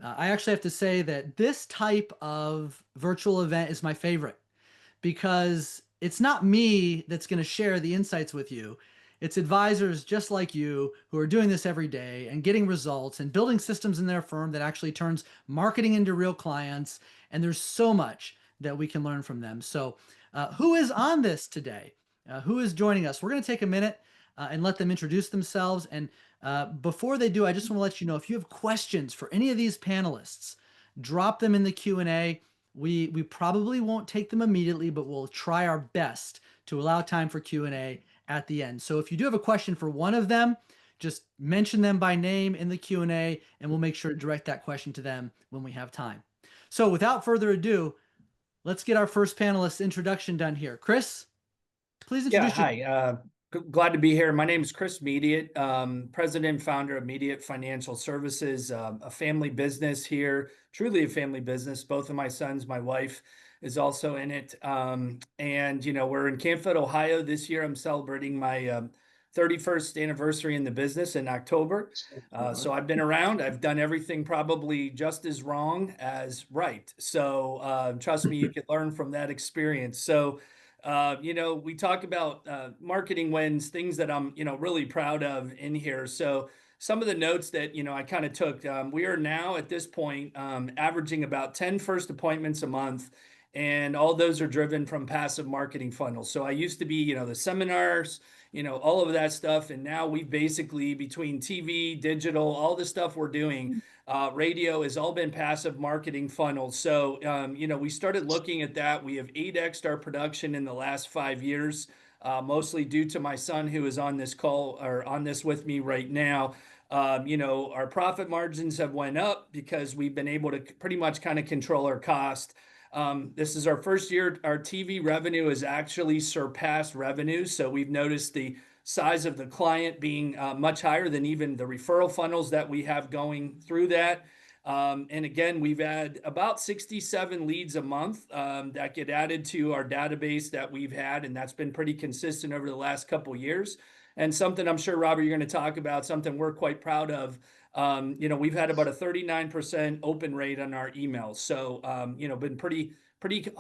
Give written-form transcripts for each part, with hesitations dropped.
I actually have to say that this type of virtual event is my favorite because it's not me that's going to share the insights with you. It's advisors just like you who are doing this every day and getting results and building systems in their firm that actually turns marketing into real clients. And there's so much that we can learn from them. So, who is on this today? Who is joining us? We're going to take a minute and let them introduce themselves. And before they do, I just want to let you know if you have questions for any of these panelists, drop them in the Q&A. We probably won't take them immediately, but we'll try our best to allow time for Q&A at the end. So if you do have a question for one of them, just mention them by name in the Q&A, and we'll make sure to direct that question to them when we have time. So without further ado, let's get our first panelist introduction done here. Chris, please Yeah, introduce yourself. hi. Glad to be here. My name is Chris Mediate, president and founder of Mediate Financial Services, a family business here, truly a family business. Both of my sons, my wife is also in it. And, we're in Canfield, Ohio this year. I'm celebrating my 31st anniversary in the business in October. So I've been around. I've done everything probably just as wrong as right. So trust me, you can learn from that experience. So we talk about marketing wins, things that I'm, really proud of in here. So some of the notes that, I kind of took, we are now at this point averaging about 10 first appointments a month. And all those are driven from passive marketing funnels. So I used to be, the seminars, all of that stuff. And now we basically, between TV, digital, all the stuff we're doing, radio has all been passive marketing funnels. So, we started looking at that. We have 8x'd our production in the last 5 years, mostly due to my son who is on this call or on this with me right now. Our profit margins have went up because we've been able to pretty much kind of control our cost. This is our first year. Our TV revenue has actually surpassed revenue. So we've noticed the size of the client being much higher than even the referral funnels that we have going through that. And again, we've had about 67 leads a month that get added to our database that we've had, and that's been pretty consistent over the last couple of years. And something I'm sure, Robert, you're going to talk about, something we're quite proud of. We've had about a 39% open rate on our emails. So, been pretty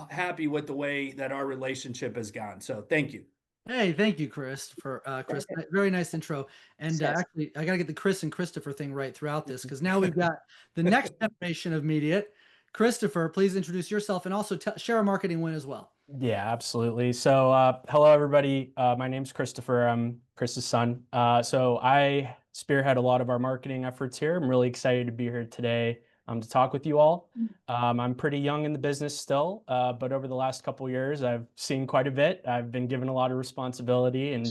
happy with the way that our relationship has gone. So thank you. Hey, thank you, Chris, for Chris. Very nice intro. And actually, I got to get the Chris and Christopher thing right throughout this because now we've got the next generation of Mediate. Christopher, please introduce yourself and also share a marketing win as well. Yeah, absolutely. So, hello, everybody. My name's Christopher. I'm Chris's son. So I spearhead a lot of our marketing efforts here. I'm really excited to be here today to talk with you all. I'm pretty young in the business still, but over the last couple of years, I've seen quite a bit. I've been given a lot of responsibility, and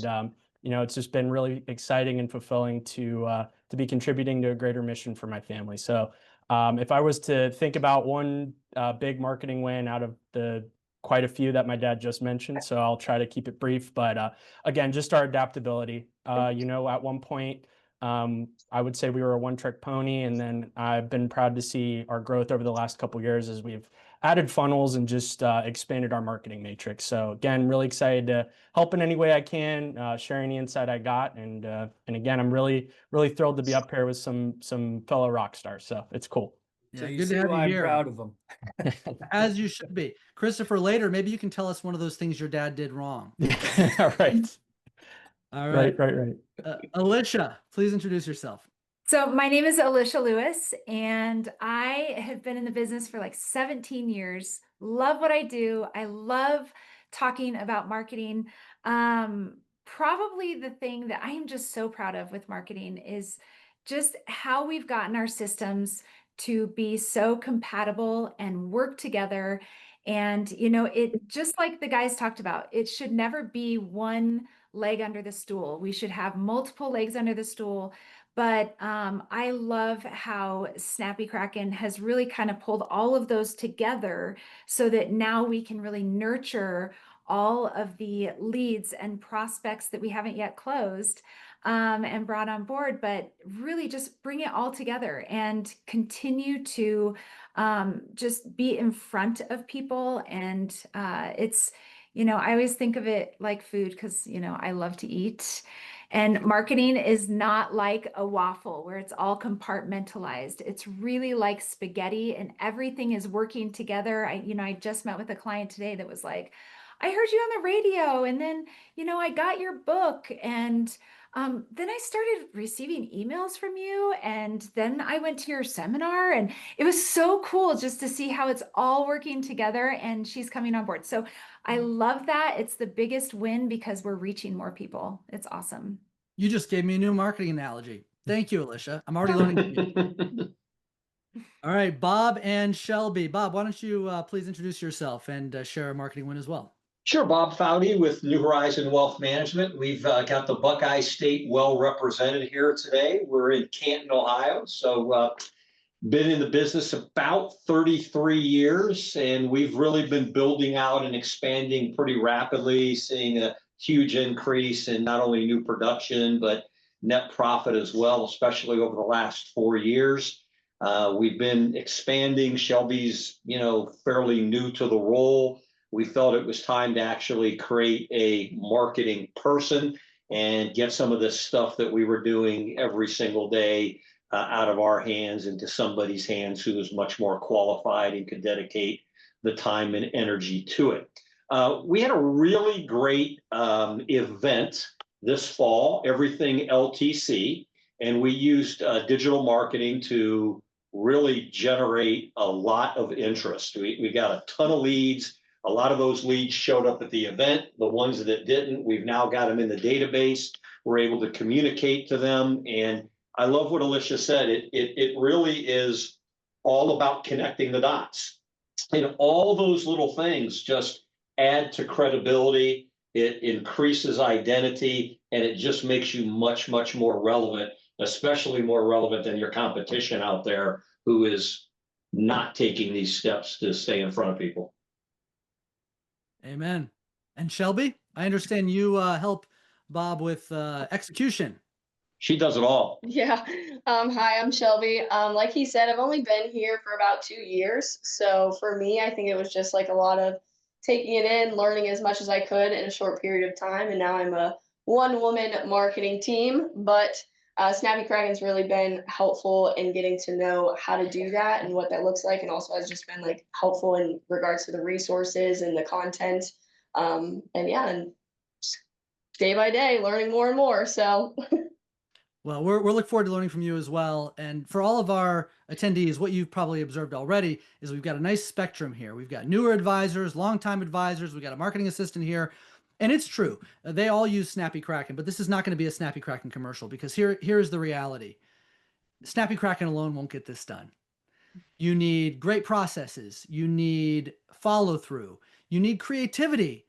it's just been really exciting and fulfilling to be contributing to a greater mission for my family. So, if I was to think about one big marketing win out of the quite a few that my dad just mentioned, so I'll try to keep it brief. But again, just our adaptability. At one point, I would say we were a one-trick pony, and then I've been proud to see our growth over the last couple of years as we've added funnels and just expanded our marketing matrix. So again, really excited to help in any way I can, share any insight I got, and again, I'm really thrilled to be up here with some fellow rock stars. So it's cool. Yeah, So you good see to have you why I'm here. proud of them. As you should be. Christopher, later, maybe you can tell us one of those things your dad did wrong. Right. All right. Right. Alicia, please introduce yourself. So my name is Alicia Lewis, and I have been in the business for like 17 years. Love what I do. I love talking about marketing. Probably the thing that I am just so proud of with marketing is just how we've gotten our systems to be so compatible and work together. And, it just like the guys talked about, it should never be one leg under the stool. We should have multiple legs under the stool. But I love how Snappy Kraken has really kind of pulled all of those together so that now we can really nurture all of the leads and prospects that we haven't yet closed and brought on board, but really just bring it all together and continue to just be in front of people. And I always think of it like food because, I love to eat. And marketing is not like a waffle where it's all compartmentalized. It's really like spaghetti and everything is working together. I just met with a client today that was like, I heard you on the radio, and then, I got your book, and then I started receiving emails from you, and then I went to your seminar, and it was so cool just to see how it's all working together, and she's coming on board. So I love that. It's the biggest win because we're reaching more people. It's awesome. You just gave me a new marketing analogy. Thank you, Alicia. I'm already learning from you. All right, Bob and Shelby. Bob, why don't you please introduce yourself and share a marketing win as well? Sure, Bob Foudy with New Horizon Wealth Management. We've got the Buckeye State well represented here today. We're in Canton, Ohio. So been in the business about 33 years, and we've really been building out and expanding pretty rapidly, seeing a huge increase in not only new production, but net profit as well, especially over the last 4 years. We've been expanding. Shelby's, fairly new to the role. We felt it was time to actually create a marketing person and get some of this stuff that we were doing every single day out of our hands into somebody's hands who is much more qualified and could dedicate the time and energy to it. We had a really great event this fall, Everything LTC, and we used digital marketing to really generate a lot of interest. We got a ton of leads. A lot of those leads showed up at the event. The ones that didn't, we've now got them in the database. We're able to communicate to them. And I love what Alicia said. It really is all about connecting the dots. And all those little things just add to credibility. It increases identity, and it just makes you much, much more relevant, especially more relevant than your competition out there who is not taking these steps to stay in front of people. Amen. And Shelby, I understand you help Bob with execution. She does it all. Yeah. Hi, I'm Shelby. Like he said, I've only been here for about 2 years. So for me, I think it was just like a lot of taking it in, learning as much as I could in a short period of time. And now I'm a one-woman marketing team. But Snappy Kraken's really been helpful in getting to know how to do that and what that looks like. And also has just been like helpful in regards to the resources and the content. And yeah, and day by day, learning more and more. So Well, we're looking forward to learning from you as well. And for all of our attendees, what you've probably observed already is we've got a nice spectrum here. We've got newer advisors, longtime advisors. We've got a marketing assistant here. And it's true. They all use Snappy Kraken, but this is not going to be a Snappy Kraken commercial because here's the reality. Snappy Kraken alone won't get this done. You need great processes. You need follow through. You need creativity.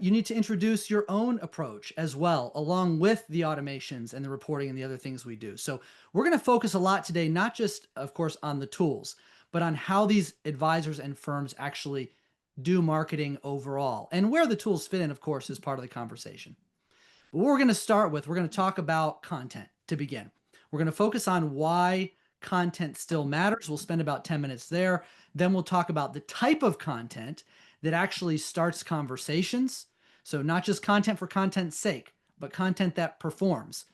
You need to introduce your own approach as well, along with the automations and the reporting and the other things we do. So we're going to focus a lot today, not just, of course, on the tools, but on how these advisors and firms actually do marketing overall. And where the tools fit in, of course, is part of the conversation. But what we're going to start with, we're going to talk about content to begin. We're going to focus on why content still matters. We'll spend about 10 minutes there. Then we'll talk about the type of content that actually starts conversations. So not just content for content's sake, but content that performs.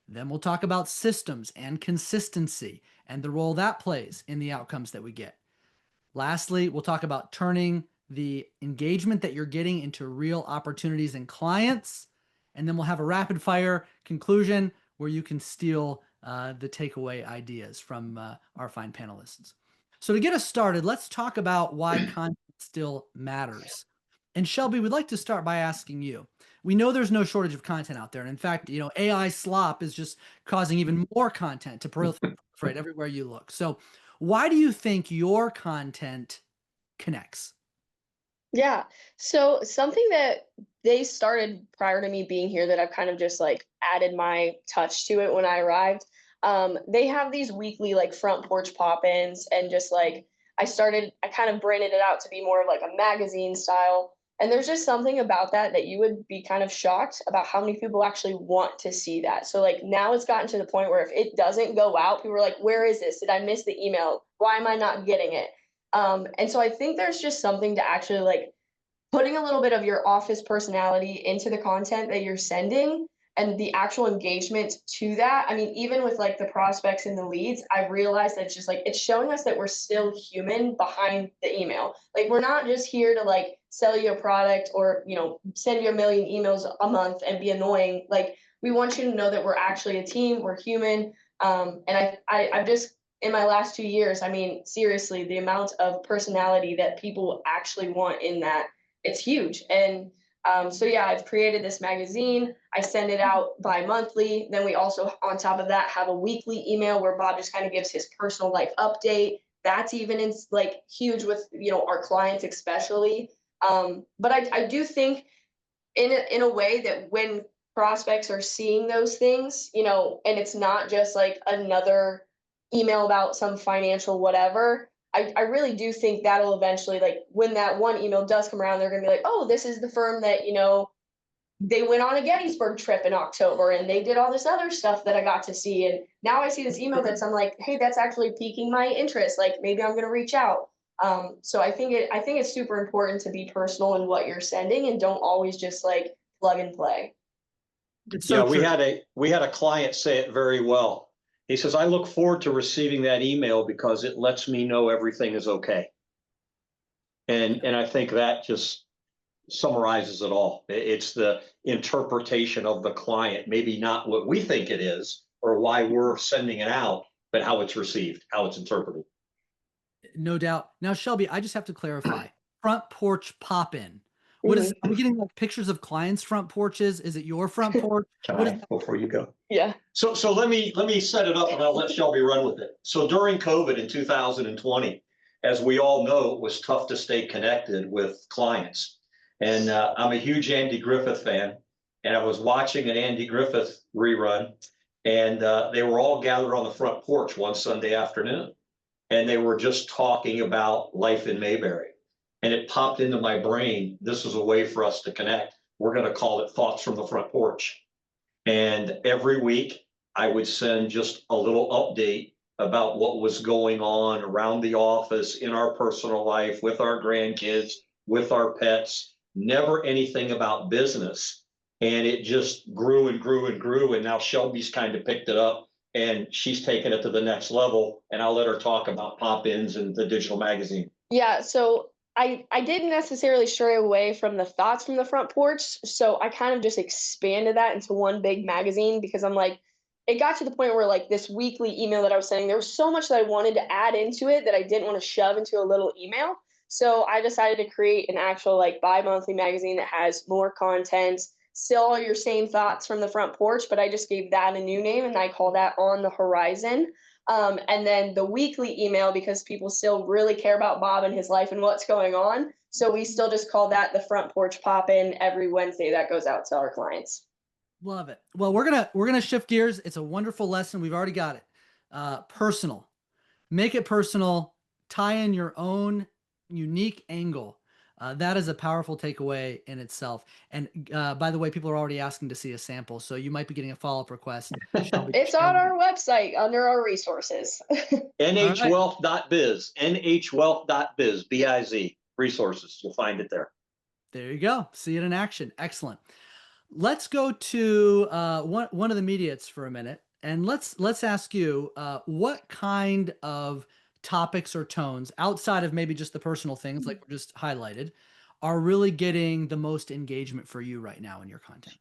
Then we'll talk about systems and consistency and the role that plays in the outcomes that we get. Lastly, we'll talk about turning the engagement that you're getting into real opportunities and clients. And then we'll have a rapid fire conclusion where you can steal the takeaway ideas from our fine panelists. So to get us started, let's talk about why content still matters. And Shelby, we'd like to start by asking you. We know there's no shortage of content out there. And in fact, AI slop is just causing even more content to proliferate everywhere you look. So why do you think your content connects? yeah. So something that they started prior to me being here that I've kind of just like added my touch to it when I arrived. They have these weekly like front porch pop-ins, and just like I kind of branded it out to be more of like a magazine style. And there's just something about that you would be kind of shocked about how many people actually want to see that. So like now it's gotten to the point where if it doesn't go out, people are like, where is this? Did I miss the email? Why am I not getting it? And so I think there's just something to actually like putting a little bit of your office personality into the content that you're sending, and the actual engagement to that. I mean, even with like the prospects and the leads, I've realized that it's just like it's showing us that we're still human behind the email. Like we're not just here to like sell you a product or, you know, send you a million emails a month and be annoying. Like we want you to know that we're actually a team, we're human. And I've just in my last 2 years, I mean, seriously, the amount of personality that people actually want in that, it's huge. And so yeah, I've created this magazine. I send it out bi-monthly. Then we also, on top of that, have a weekly email where Bob just kind of gives his personal life update. That's even in like huge with, you know, our clients especially. But I do think in a way that when prospects are seeing those things, you know, and it's not just like another email about some financial whatever. I really do think that'll eventually, like when that one email does come around, they're gonna be like, oh, this is the firm that, you know, they went on a Gettysburg trip in October and they did all this other stuff that I got to see. And now I see this email that's I'm like, hey, that's actually piquing my interest. Like maybe I'm gonna reach out. So I think it's super important to be personal in what you're sending and don't always just like plug and play. It's Yeah, so true. we had a client say it very well. He says, I look forward to receiving that email because it lets me know everything is okay. And I think that just summarizes it all. It's the interpretation of the client, maybe not what we think it is or why we're sending it out, but how it's received, how it's interpreted. No doubt. Now, Shelby, I just have to clarify. Front porch pop-in. What is? Are we getting like pictures of clients' front porches? Is it your front porch? Can What I, is that? before you go? Yeah. So let me set it up and I'll let Shelby run with it. So during COVID in 2020, as we all know, it was tough to stay connected with clients. And I'm a huge Andy Griffith fan, and I was watching an Andy Griffith rerun, and they were all gathered on the front porch one Sunday afternoon, and they were just talking about life in Mayberry. And it popped into my brain, this is a way for us to connect. We're going to call it Thoughts from the Front Porch. And every week I would send just a little update about what was going on around the office, in our personal life, with our grandkids, with our pets, never anything about business. And it just grew and grew and grew. And now Shelby's kind of picked it up and she's taken it to the next level. And I'll let her talk about pop-ins and the digital magazine. Yeah, so I didn't necessarily stray away from the thoughts from the front porch. So I kind of just expanded that into one big magazine because I'm like, it got to the point where like this weekly email that I was sending, there was so much that I wanted to add into it that I didn't want to shove into a little email. So I decided to create an actual like bi-monthly magazine that has more content, still all your same thoughts from the front porch, but I just gave that a new name and I call that On the Horizon. And then the weekly email, because people still really care about Bob and his life and what's going on. So we still just call that the front porch pop in every Wednesday that goes out to our clients. Love it. Well, we're gonna shift gears. It's a wonderful lesson. We've already got it. Personal. Make it personal. Tie in your own unique angle. That is a powerful takeaway in itself. And by the way, people are already asking to see a sample, so you might be getting a follow-up request. It's on our website under our resources. nhwealth.biz, nhwealth.biz, biz, resources. You'll find it there. There you go. See it in action. Excellent. Let's go to one of the mediates for a minute, and let's ask you what kind of topics or tones outside of maybe just the personal things like we just highlighted are really getting the most engagement for you right now in your content.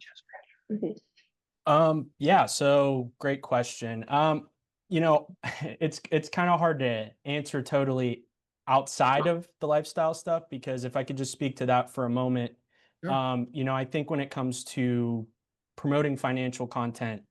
Yeah, so great question. You know, it's kind of hard to answer totally outside of the lifestyle stuff because if I could just speak to that for a moment, Sure. you know, I think when it comes to promoting financial content,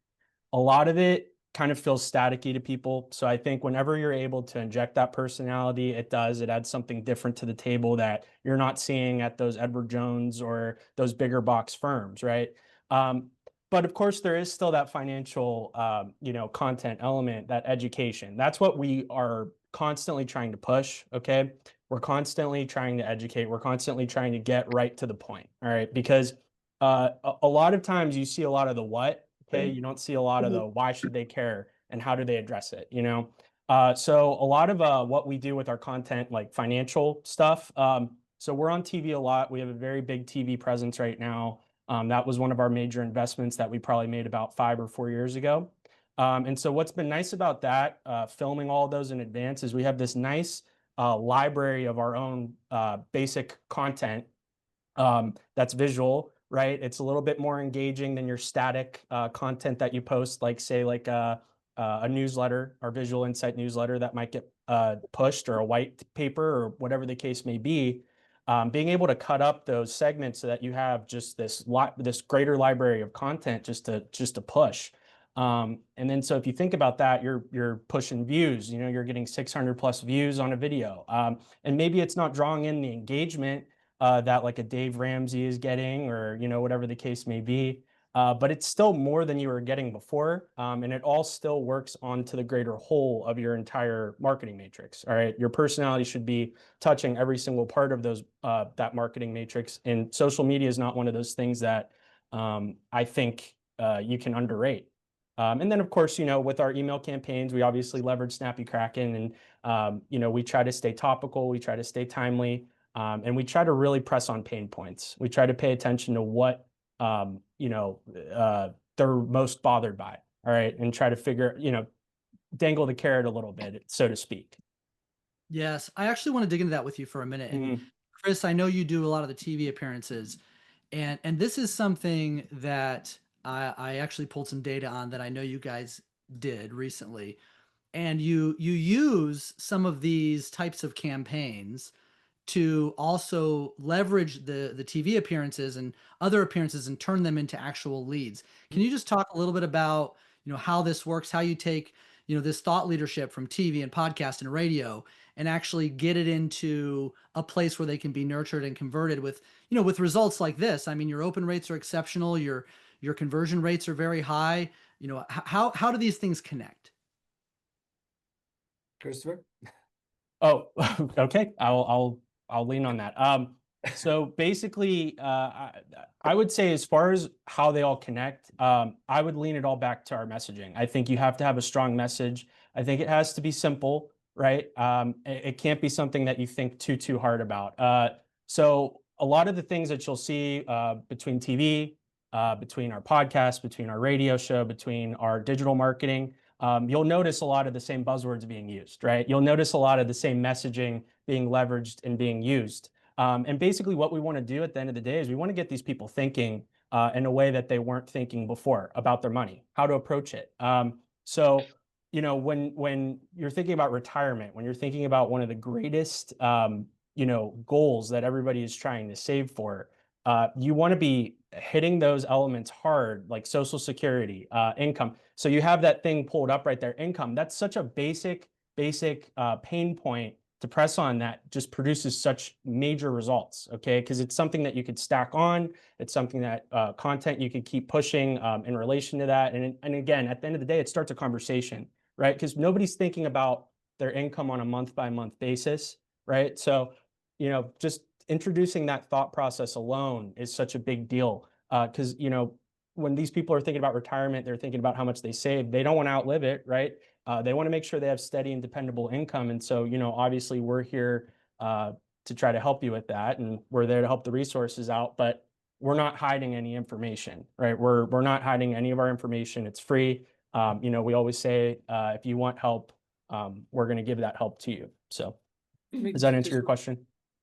a lot of it kind of feels staticky to people. So I think whenever you're able to inject that personality, it adds something different to the table that you're not seeing at those Edward Jones or those bigger box firms, right? But of course, there is still that financial, you know, content element, that education. That's what we are constantly trying to push. Okay, we're constantly trying to educate. We're constantly trying to get right to the point. All right, because a lot of times you see a lot of the what. Okay, you don't see a lot of the why should they care and how do they address it. You know, so a lot of what we do with our content, like financial stuff. So we're on TV a lot. We have a very big TV presence right now. That was one of our major investments that we probably made about 5 or 4 years ago. And so what's been nice about that, filming all of those in advance, is we have this nice library of our own basic content that's visual, right? It's a little bit more engaging than your static content that you post, like say like a newsletter, our Visual Insight newsletter that might get pushed, or a white paper, or whatever the case may be. Being able to cut up those segments so that you have just this greater library of content just to push. And then so if you think about that, you're pushing views. You know, you're getting 600 plus views on a video, and maybe it's not drawing in the engagement that like a Dave Ramsey is getting, or you know, whatever the case may be. But it's still more than you were getting before, and it all still works onto the greater whole of your entire marketing matrix. All right, your personality should be touching every single part of those that marketing matrix, and social media is not one of those things that I think you can underrate. And then, of course, you know, with our email campaigns, we obviously leverage Snappy Kraken, and you know, we try to stay topical, we try to stay timely, and we try to really press on pain points. We try to pay attention to what you know, they're most bothered by. All right, and try to figure, you know, dangle the carrot a little bit, so to speak. Yes, I actually want to dig into that with you for a minute. And Chris, I know you do a lot of the TV appearances, and this is something that I actually pulled some data on that I know you guys did recently. And you use some of these types of campaigns to also leverage the TV appearances and other appearances and turn them into actual leads. Can you just talk a little bit about, you know, how this works, how you take, you know, this thought leadership from TV and podcast and radio and actually get it into a place where they can be nurtured and converted with, you know, with results like this? I mean, your open rates are exceptional, your conversion rates are very high. You know, how do these things connect? Christopher? Oh, okay. I'll lean on that. So basically, I would say as far as how they all connect, I would lean it all back to our messaging. I think you have to have a strong message. I think it has to be simple, right? It can't be something that you think too hard about. So a lot of the things that you'll see between TV, between our podcast, between our radio show, between our digital marketing, you'll notice a lot of the same buzzwords being used, right? You'll notice a lot of the same messaging being leveraged and being used. And basically what we want to do at the end of the day is we want to get these people thinking in a way that they weren't thinking before about their money, how to approach it. So, you know, when you're thinking about retirement, when you're thinking about one of the greatest, you know, goals that everybody is trying to save for, you want to be hitting those elements hard, like Social Security, income. So you have that thing pulled up right there, income. That's such a basic pain point to press on that just produces such major results, okay? Because it's something that you could stack on. It's something that content you could keep pushing in relation to that. And again, at the end of the day, it starts a conversation, right? Because nobody's thinking about their income on a month by month basis, right? So, you know, just introducing that thought process alone is such a big deal. Because, you know, when these people are thinking about retirement, they're thinking about how much they save. They don't want to outlive it, right? They want to make sure they have steady and dependable income. And so, you know, obviously we're here to try to help you with that. And we're there to help the resources out, but we're not hiding any information, right? We're not hiding any of our information. It's free. You know, we always say, if you want help, we're going to give that help to you. So does that answer your question?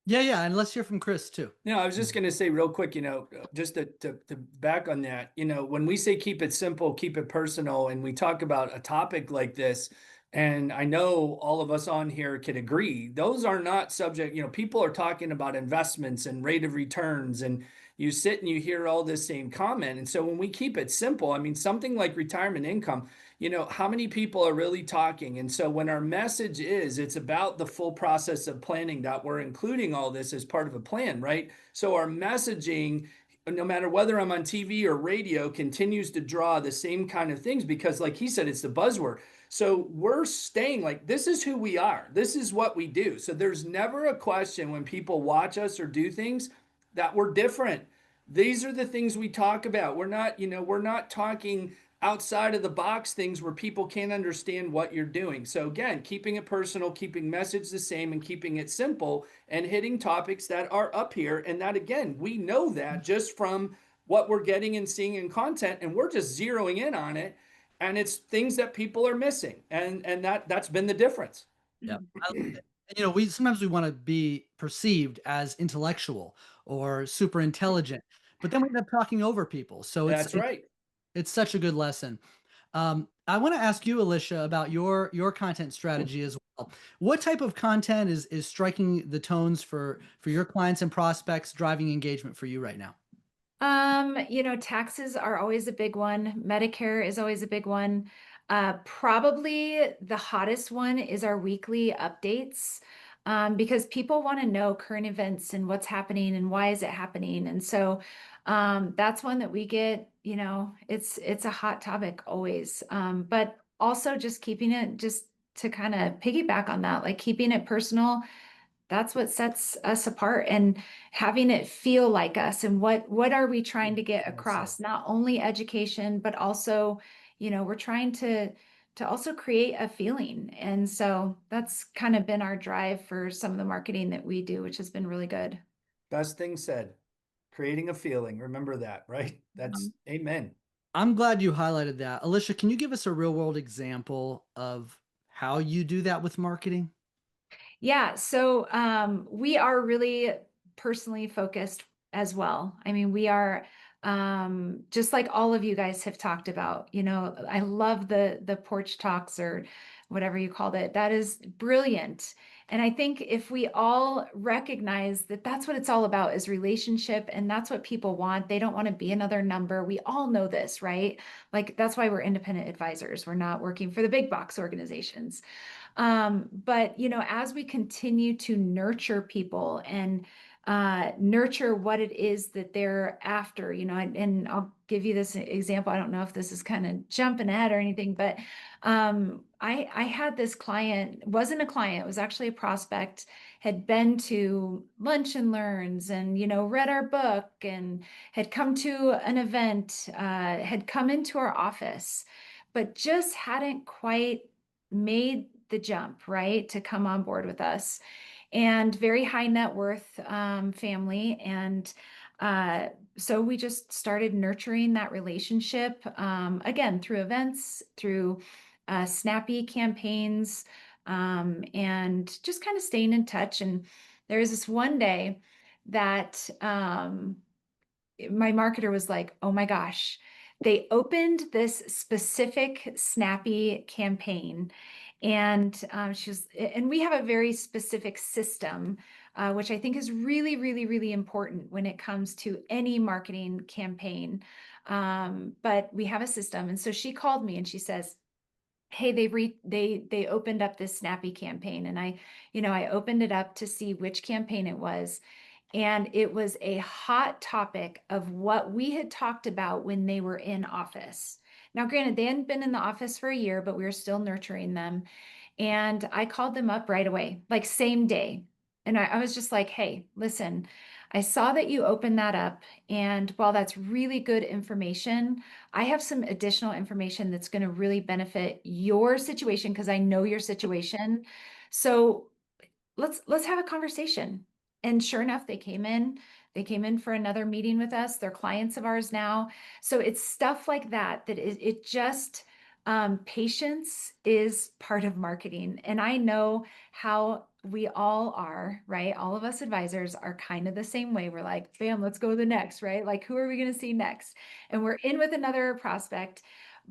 Yeah, and let's hear from Chris too. No, I was just going to say real quick, you know, just to back on that, you know, when we say keep it simple, keep it personal, and we talk about a topic like this, and I know all of us on here could agree, those are not subject, you know, people are talking about investments and rate of returns, and you sit and you hear all this same comment. And so when we keep it simple, I mean, something like retirement income, you know, how many people are really talking? And so when our message is, it's about the full process of planning, that we're including all this as part of a plan, right? So our messaging, no matter whether I'm on TV or radio, continues to draw the same kind of things because, like he said, it's the buzzword. So we're staying like, this is who we are. This is what we do. So there's never a question when people watch us or do things that we're different. These are the things we talk about. We're not, you know, we're not talking outside of the box things where people can't understand what you're doing. So again, keeping it personal, keeping message the same, and keeping it simple, and hitting topics that are up here. And that, again, we know that just from what we're getting and seeing in content, and we're just zeroing in on it, and it's things that people are missing, and that's been the difference. Yeah. I love it. And, we sometimes we want to be perceived as intellectual or super intelligent, but then we end up talking over people. So That's right. it's such a good lesson. I want to ask you, Alicia, about your content strategy as well. What type of content is striking the tones for your clients and prospects, driving engagement for you right now? Taxes are always a big one. Medicare is always a big one. Probably the hottest one is our weekly updates, because people want to know current events and what's happening and why is it happening. And so that's one that we get, it's a hot topic always. But also just keeping it, just to kind of piggyback on that, like keeping it personal, that's what sets us apart, and having it feel like us, and what are we trying to get across? Not only education, but also, we're trying to also create a feeling. And so that's kind of been our drive for some of the marketing that we do, which has been really good. Best thing said. Creating a feeling. Remember that, right? That's amen. I'm glad you highlighted that. Alicia, can you give us a real world example of how you do that with marketing? Yeah, so we are really personally focused as well. I mean, we are just like all of you guys have talked about. I love the porch talks, or whatever you called it. That is brilliant. And I think if we all recognize that that's what it's all about, is relationship, and that's what people want. They don't want to be another number. We all know this, right? Like that's why we're independent advisors. We're not working for the big box organizations. But as we continue to nurture people and nurture what it is that they're after, and I'll give you this example. I don't know if this is kind of jumping ahead or anything, but I had this client, wasn't a client, it was actually a prospect, had been to lunch and learns and read our book and had come to an event, had come into our office, but just hadn't quite made the jump, right, to come on board with us. And very high net worth family. And so we just started nurturing that relationship, again, through events, through snappy campaigns, and just kind of staying in touch. And there was this one day that my marketer was like, oh my gosh, they opened this specific snappy campaign. And and we have a very specific system, which I think is really, really, really important when it comes to any marketing campaign. But we have a system. And so she called me and she says, hey, they opened up this snappy campaign. And I opened it up to see which campaign it was. And it was a hot topic of what we had talked about when they were in office. Now, granted, they hadn't been in the office for a year, but we were still nurturing them. And I called them up right away, like same day. And I was just like, hey, listen, I saw that you opened that up. And while that's really good information, I have some additional information that's going to really benefit your situation, because I know your situation. So let's have a conversation. And sure enough, they came in for another meeting with us. They're clients of ours now. So it's stuff like that it just patience is part of marketing. And I know how we all are, right? All of us advisors are kind of the same way. We're like, bam, let's go to the next, right? Like, who are we going to see next? And we're in with another prospect.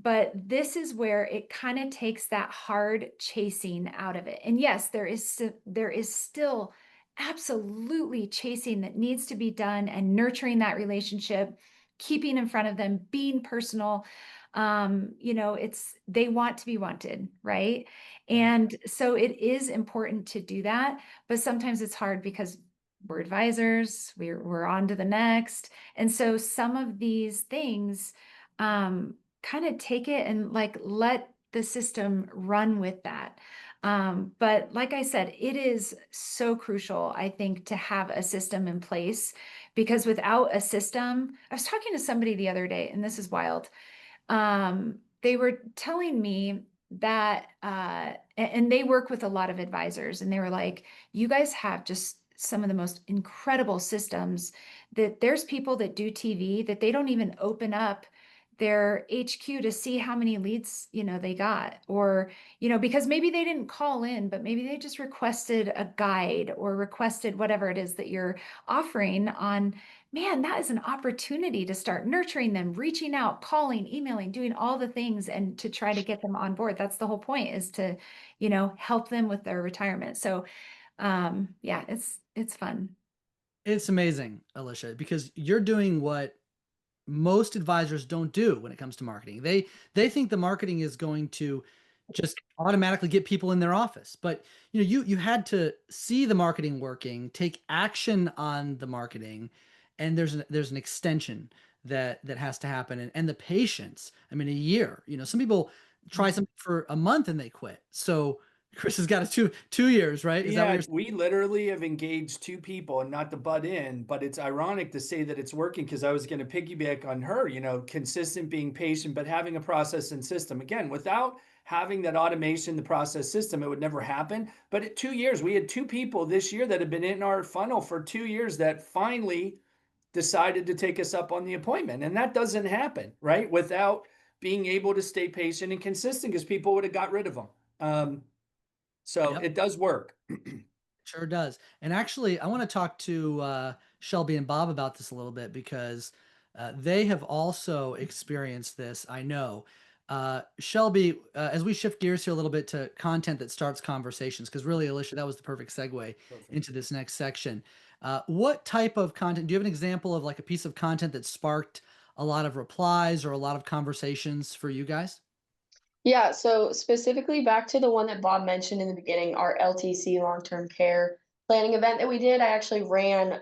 But this is where it kind of takes that hard chasing out of it. And yes, there is still absolutely chasing that needs to be done, and nurturing that relationship, keeping in front of them, being personal. They want to be wanted, right? And so it is important to do that, but sometimes it's hard because we're advisors, we're on to the next. And so some of these things kind of take it and like let the system run with that. But like I said, it is so crucial, I think, to have a system in place, because without a system, I was talking to somebody the other day, and this is wild. They were telling me that, and they work with a lot of advisors, and they were like, you guys have just some of the most incredible systems that there's people that do TV that they don't even open up their HQ to see how many leads, they got, or, because maybe they didn't call in, but maybe they just requested a guide or requested whatever it is that you're offering on. Man, that is an opportunity to start nurturing them, reaching out, calling, emailing, doing all the things, and to try to get them on board. That's the whole point, is to, help them with their retirement. So, yeah, it's fun. It's amazing, Alicia, because you're doing what most advisors don't do when it comes to marketing. They think the marketing is going to just automatically get people in their office. But you had to see the marketing working, take action on the marketing, and there's an extension that has to happen, and the patience. I mean, a year. Some people try something for a month and they quit. So Chris has got a two years, right? Is that what you're saying? We literally have engaged two people, and not to butt in, but it's ironic to say that it's working, because I was going to piggyback on her, consistent, being patient, but having a process and system. Again, without having that automation, the process system, it would never happen. But at 2 years, we had two people this year that have been in our funnel for 2 years that finally decided to take us up on the appointment. And that doesn't happen, right? Without being able to stay patient and consistent, because people would have got rid of them. So Yep. it does work. Sure does. And actually, I want to talk to Shelby and Bob about this a little bit, because they have also experienced this, I know. Shelby, as we shift gears here a little bit to content that starts conversations, because really, Alicia, that was the perfect segue into this next section. What type of content? Do you have an example of like a piece of content that sparked a lot of replies or a lot of conversations for you guys? Yeah, so specifically back to the one that Bob mentioned in the beginning, our LTC long-term care planning event that we did, I actually ran,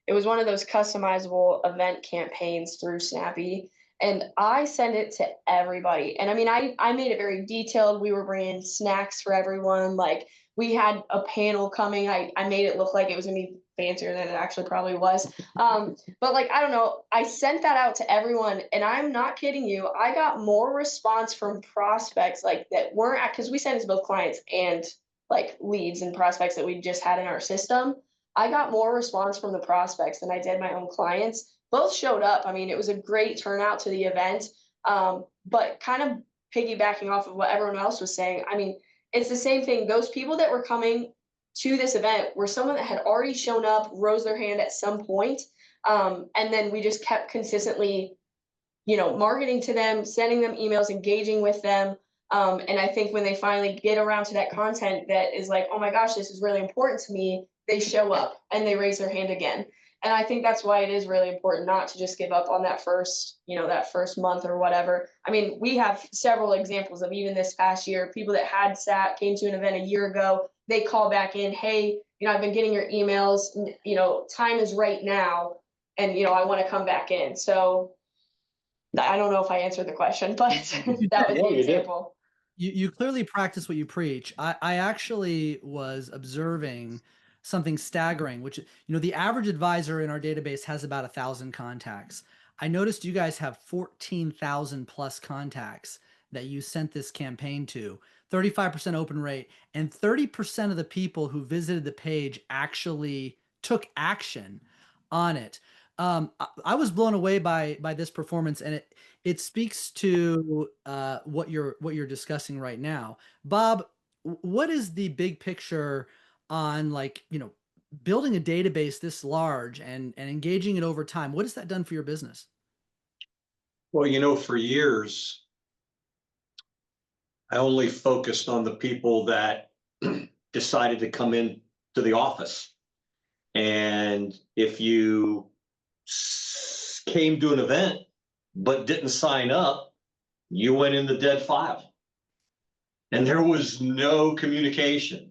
it was one of those customizable event campaigns through Snappy, and I sent it to everybody. And I mean, I made it very detailed. We were bringing snacks for everyone. Like, we had a panel coming. I made it look like it was gonna be fancier than it actually probably was. But like, I don't know, I sent that out to everyone, and I'm not kidding you, I got more response from prospects like that weren't, because we sent it to both clients and like leads and prospects that we just had in our system. I got more response from the prospects than I did my own clients. Both showed up. I mean, it was a great turnout to the event. But kind of piggybacking off of what everyone else was saying, I mean, it's the same thing. Those people that were coming to this event were someone that had already shown up, rose their hand at some point, and then we just kept consistently, marketing to them, sending them emails, engaging with them. And I think when they finally get around to that content that is like, oh my gosh, this is really important to me, they show up and they raise their hand again. And I think that's why it is really important not to just give up on that first, that first month or whatever. I mean, we have several examples of even this past year, people that had came to an event a year ago, they call back in, hey, I've been getting your emails, time is right now, and I want to come back in. So I don't know if I answered the question, but that was Yeah, the you did. example. You clearly practice what you preach. I actually was observing something staggering, which, the average advisor in our database has about 1,000 contacts. I noticed you guys have 14,000 plus contacts that you sent this campaign to, 35% open rate, and 30% of the people who visited the page actually took action on it. I was blown away by this performance, and it speaks to what you're discussing right now. Bob, what is the big picture on, like, building a database this large and engaging it over time? What has that done for your business? Well, for years, I only focused on the people that decided to come in to the office. And if you came to an event but didn't sign up, you went in the dead file. And there was no communication.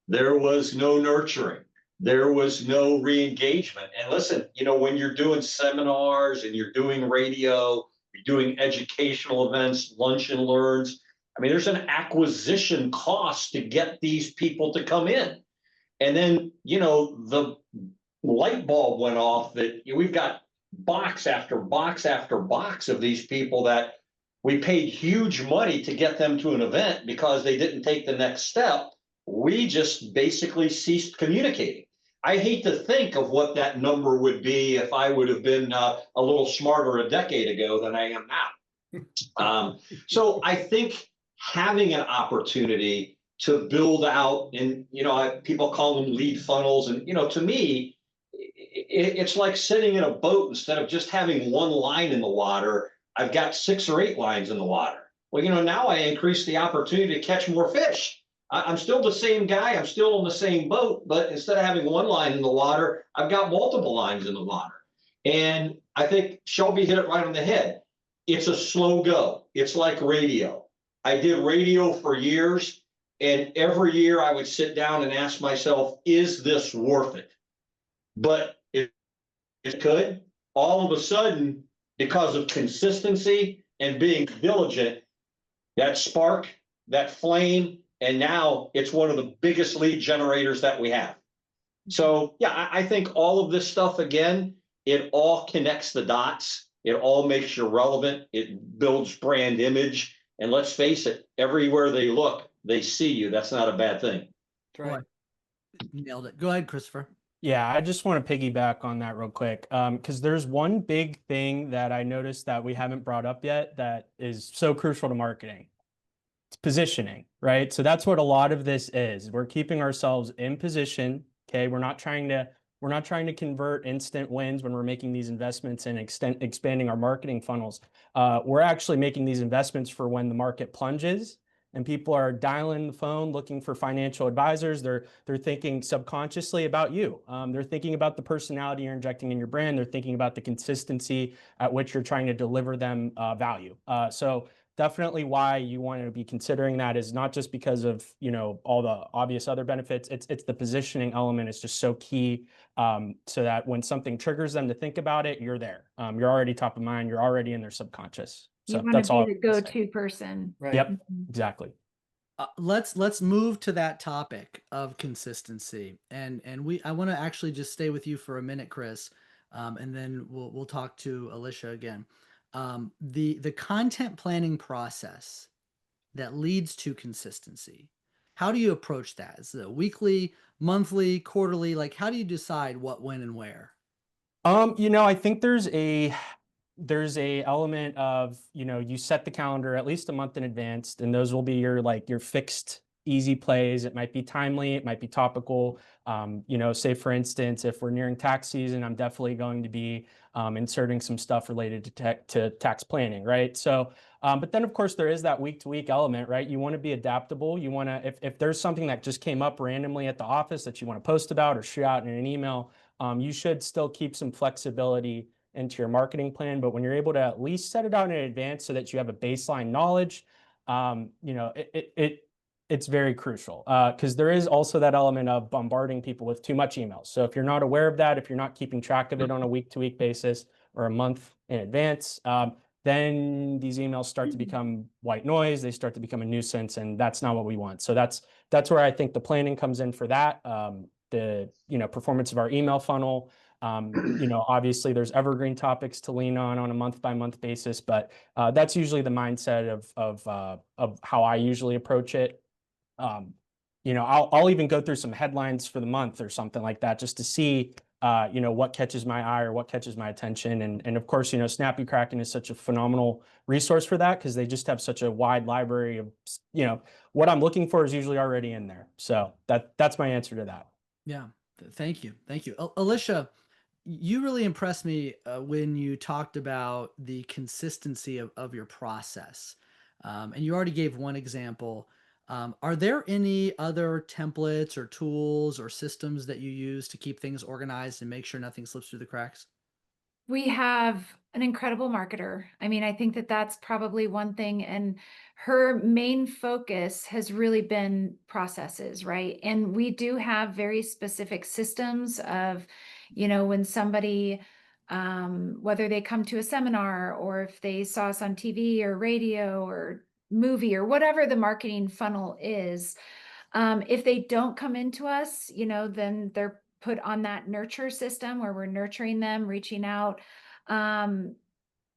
There was no nurturing. There was no re-engagement. And listen, when you're doing seminars and you're doing radio, you're doing educational events, lunch and learns, I mean, there's an acquisition cost to get these people to come in. And then, the light bulb went off that we've got box after box after box of these people that we paid huge money to get them to an event because they didn't take the next step. We just basically ceased communicating. I hate to think of what that number would be if I would have been a little smarter a decade ago than I am now. So I think having an opportunity to build out, and people call them lead funnels, and to me, it's like sitting in a boat. Instead of just having one line in the water, I've got 6 or 8 lines in the water. Well, now I increase the opportunity to catch more fish. I'm still the same guy. I'm still in the same boat, but instead of having one line in the water, I've got multiple lines in the water. And I think Shelby hit it right on the head. It's a slow go. It's like radio. I did radio for years, and every year I would sit down and ask myself, is this worth it? But it could. All of a sudden, because of consistency and being diligent, that spark, that flame, and now it's one of the biggest lead generators that we have. So yeah, I think all of this stuff, again, it all connects the dots. It all makes you relevant. It builds brand image. And let's face it, everywhere they look, they see you. That's not a bad thing. That's right. You nailed it. Go ahead, Christopher. Yeah, I just want to piggyback on that real quick, because there's one big thing that I noticed that we haven't brought up yet that is so crucial to marketing. It's positioning, right? So that's what a lot of this is. We're keeping ourselves in position. Okay, we're not trying to convert instant wins when we're making these investments and expanding our marketing funnels. We're actually making these investments for when the market plunges and people are dialing the phone looking for financial advisors. They're thinking subconsciously about you. They're thinking about the personality you're injecting in your brand. They're thinking about the consistency at which you're trying to deliver them value. So definitely why you want to be considering that is not just because of all the obvious other benefits. It's the positioning element is just so key, so that when something triggers them to think about it, you're there. You're already top of mind. You're already in their subconscious. So You want that's to all. be the go-to person. Right. Yep, Mhm. exactly. Let's move to that topic of consistency, and I want to actually just stay with you for a minute, Chris, and then we'll talk to Alicia again. The content planning process that leads to consistency. How do you approach that? Is it weekly, monthly, quarterly? Like, how do you decide what, when, and where? I think there's a element of, you set the calendar at least a month in advance, and those will be your fixed easy plays. It might be timely, it might be topical. Say for instance, if we're nearing tax season, I'm definitely going to be inserting some stuff related to tax planning, right? So, but then of course there is that week to week element, right? You want to be adaptable. You want to, if there's something that just came up randomly at the office that you want to post about or shoot out in an email, you should still keep some flexibility into your marketing plan. But when you're able to at least set it out in advance so that you have a baseline knowledge, it's very crucial, because there is also that element of bombarding people with too much emails. So if you're not aware of that, if you're not keeping track of it on a week to week basis or a month in advance, then these emails start to become white noise. They start to become a nuisance, and that's not what we want. So that's where I think the planning comes in for that. The performance of our email funnel. Obviously there's evergreen topics to lean on a month by month basis, but that's usually the mindset of how I usually approach it. I'll even go through some headlines for the month or something like that just to see what catches my eye or what catches my attention. And of course, Snappy Kraken is such a phenomenal resource for that, because they just have such a wide library of, what I'm looking for is usually already in there. So that's my answer to that. Yeah, thank you. Alicia, you really impressed me when you talked about the consistency of your process. And you already gave one example. Are there any other templates or tools or systems that you use to keep things organized and make sure nothing slips through the cracks? We have an incredible marketer. I mean, I think that that's probably one thing. And her main focus has really been processes, right? And we do have very specific systems of, when somebody, whether they come to a seminar or if they saw us on TV or radio or movie or whatever the marketing funnel is, if they don't come into us, then they're put on that nurture system where we're nurturing them, reaching out.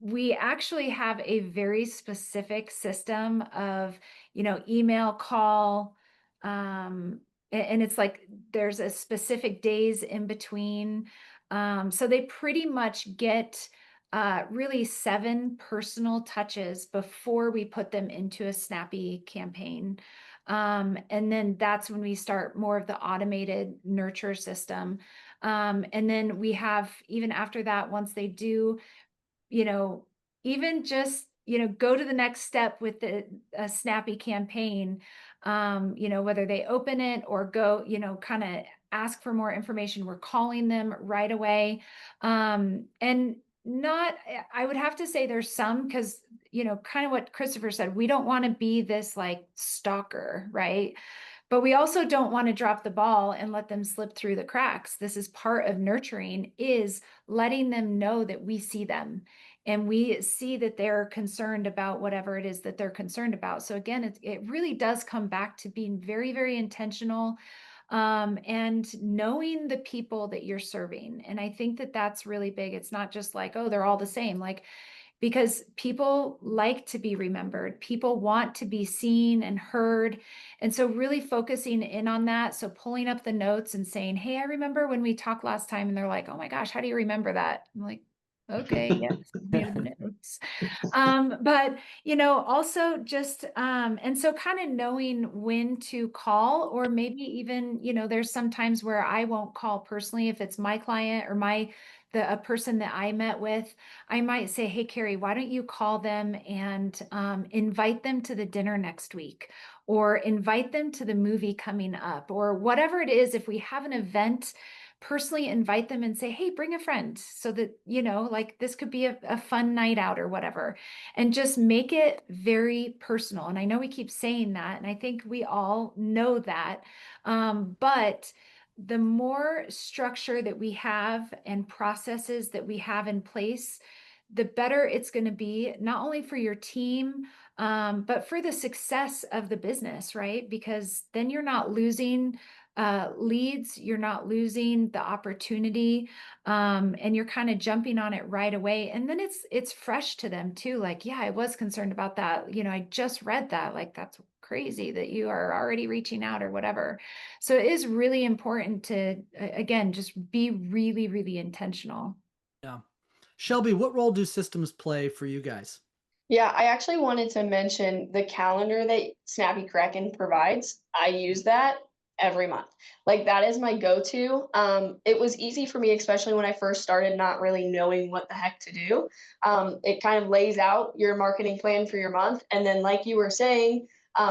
We actually have a very specific system of, email, call, and it's like there's a specific days in between. So they pretty much get really 7 personal touches before we put them into a snappy campaign. And then that's when we start more of the automated nurture system. And then we have, even after that, once they do, you know, even just, go to the next step with a snappy campaign, whether they open it or go, kind of ask for more information, we're calling them right away. And not, I would have to say there's some, because, kind of what Christopher said, we don't want to be this like stalker, right? But we also don't want to drop the ball and let them slip through the cracks. This is part of nurturing, is letting them know that we see them and we see that they're concerned about whatever it is that they're concerned about. So again, it really does come back to being very, very intentional, and knowing the people that you're serving. And I think that that's really big. It's not just like, oh, they're all the same. Like, because people like to be remembered. People want to be seen and heard. And so really focusing in on that. So pulling up the notes and saying, hey, I remember when we talked last time, and they're like, oh my gosh, how do you remember that? I'm like, okay, yes, near the notes. But also just and so kind of knowing when to call, or maybe even, there's some times where I won't call personally if it's my client or a person that I met with. I might say, hey, Carrie, why don't you call them and invite them to the dinner next week, or invite them to the movie coming up, or whatever it is. If we have an event, personally invite them and say, hey, bring a friend, so that, like this could be a fun night out or whatever, and just make it very personal. And I know we keep saying that, and I think we all know that. But the more structure that we have and processes that we have in place, the better it's going to be, not only for your team, but for the success of the business, right? Because then you're not losing leads, you're not losing the opportunity, and you're kind of jumping on it right away. And then it's fresh to them too. Like, yeah, I was concerned about that. I just read that. Like, that's crazy that you are already reaching out or whatever. So it is really important to, again, just be really, really intentional. Yeah. Shelby, what role do systems play for you guys? Yeah, I actually wanted to mention the calendar that Snappy Kraken provides. I use that every month. Like that is my go-to. It was easy for me, especially when I first started, not really knowing what the heck to do. It kind of lays out your marketing plan for your month. And then like you were saying,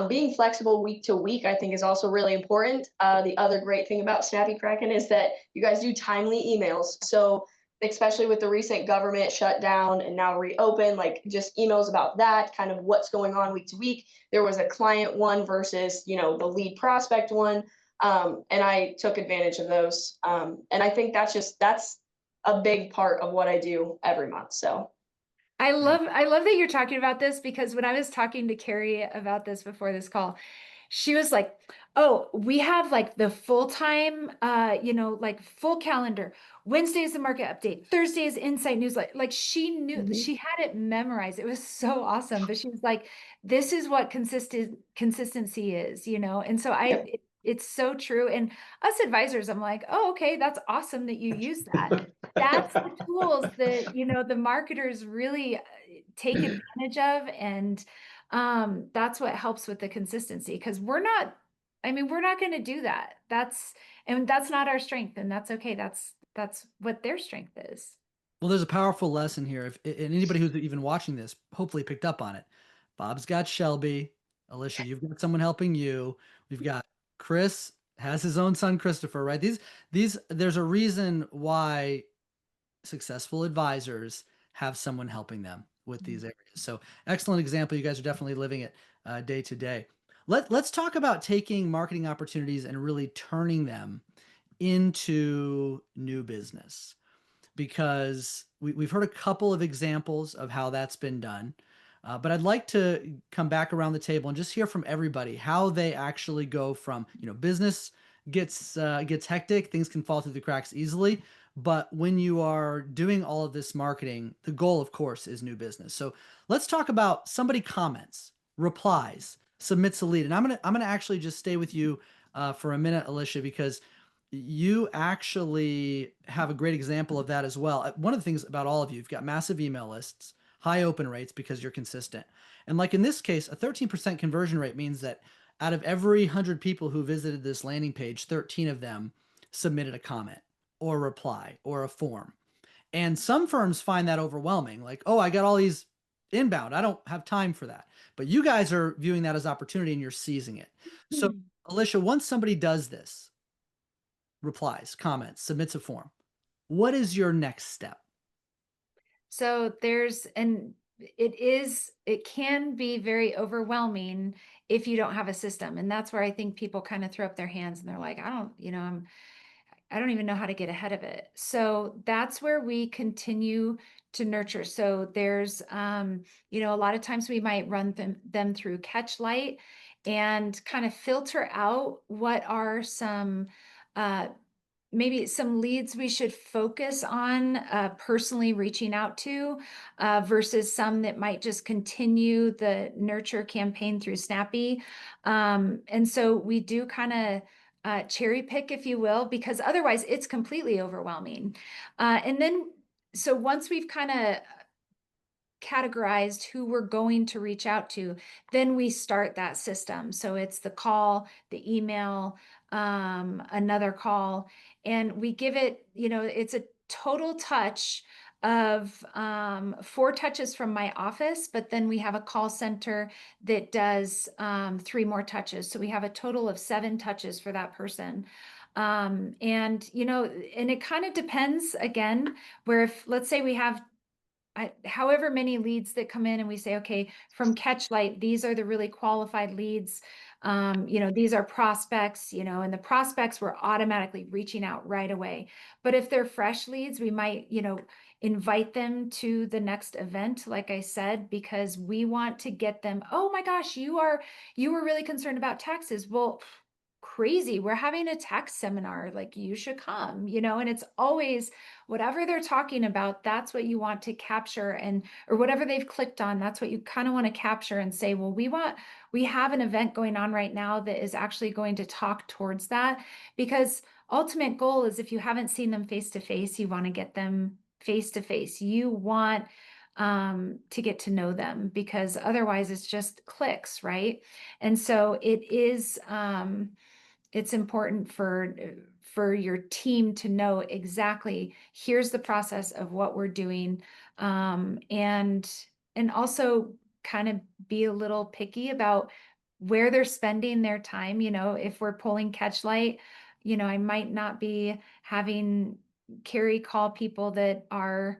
being flexible week to week, I think is also really important. The other great thing about Snappy Kraken is that you guys do timely emails. So especially with the recent government shutdown and now reopen, like just emails about that, kind of what's going on week to week. There was a client one versus, the lead prospect one. And I took advantage of those. And I think that's a big part of what I do every month. So I love that you're talking about this, because when I was talking to Carrie about this before this call, she was like, oh, we have like the full-time, like full calendar. Wednesday is the market update. Thursday is insight newsletter. Like she knew, she had it memorized. It was so awesome. But she was like, this is what consistency is, And so yep. it's so true. And us advisors, I'm like, oh, okay, that's awesome that you use that. That's the tools that, the marketers really take advantage of. And that's what helps with the consistency, because we're not going to do that. And that's not our strength, and that's okay. That's what their strength is. Well, there's a powerful lesson here. And anybody who's even watching this hopefully picked up on it. Bob's got Shelby. Alicia, you've got someone helping you. We've got Chris has his own son, Christopher, right? There's a reason why successful advisors have someone helping them with these areas. So excellent example. You guys are definitely living it day to day. Let's talk about taking marketing opportunities and really turning them into new business, because we've heard a couple of examples of how that's been done. But I'd like to come back around the table and just hear from everybody how they actually go from, business gets hectic, things can fall through the cracks easily. But when you are doing all of this marketing, the goal, of course, is new business. So let's talk about somebody comments, replies, submits a lead, and I'm gonna actually just stay with you, for a minute, Alicia, because you actually have a great example of that as well. One of the things about all of you, you've got massive email lists, high open rates because you're consistent. And like in this case, a 13% conversion rate means that out of every 100 people who visited this landing page, 13 of them submitted a comment or a reply or a form. And some firms find that overwhelming. Like, oh, I got all these inbound. I don't have time for that. But you guys are viewing that as opportunity and you're seizing it. So, Alicia, once somebody does this, replies, comments, submits a form, what is your next step? So it can be very overwhelming if you don't have a system. And that's where I think people kind of throw up their hands and they're like, I don't even know how to get ahead of it. So that's where we continue to nurture. So there's, a lot of times we might run them through Catchlight and kind of filter out what are some, maybe some leads we should focus on personally reaching out to versus some that might just continue the nurture campaign through Snappy. And so we do kind of cherry pick, if you will, because otherwise it's completely overwhelming. And then, so once we've kind of categorized who we're going to reach out to, then we start that system. So it's the call, the email, another call, and we give it, it's a total touch of 4 touches from my office, but then we have a call center that does 3 more touches. So we have a total of 7 touches for that person. And it kind of depends again, where if, let's say we have however many leads that come in and we say, okay, from Catchlight, these are the really qualified leads. These are prospects, and the prospects we're automatically reaching out right away. But if they're fresh leads, we might, invite them to the next event, like I said, because we want to get them, oh my gosh, you were really concerned about taxes. Well, crazy, we're having a tax seminar, like you should come, and it's always whatever they're talking about, that's what you want to capture, and or whatever they've clicked on, that's what you kind of want to capture and say, well, we have an event going on right now that is actually going to talk towards that, because ultimate goal is, if you haven't seen them face to face, you want to get them face to face. You want to get to know them, because otherwise it's just clicks, right? And so it's important for your team to know exactly, here's the process of what we're doing, and also kind of be a little picky about where they're spending their time. If we're pulling Catchlight, I might not be having Carrie call people that are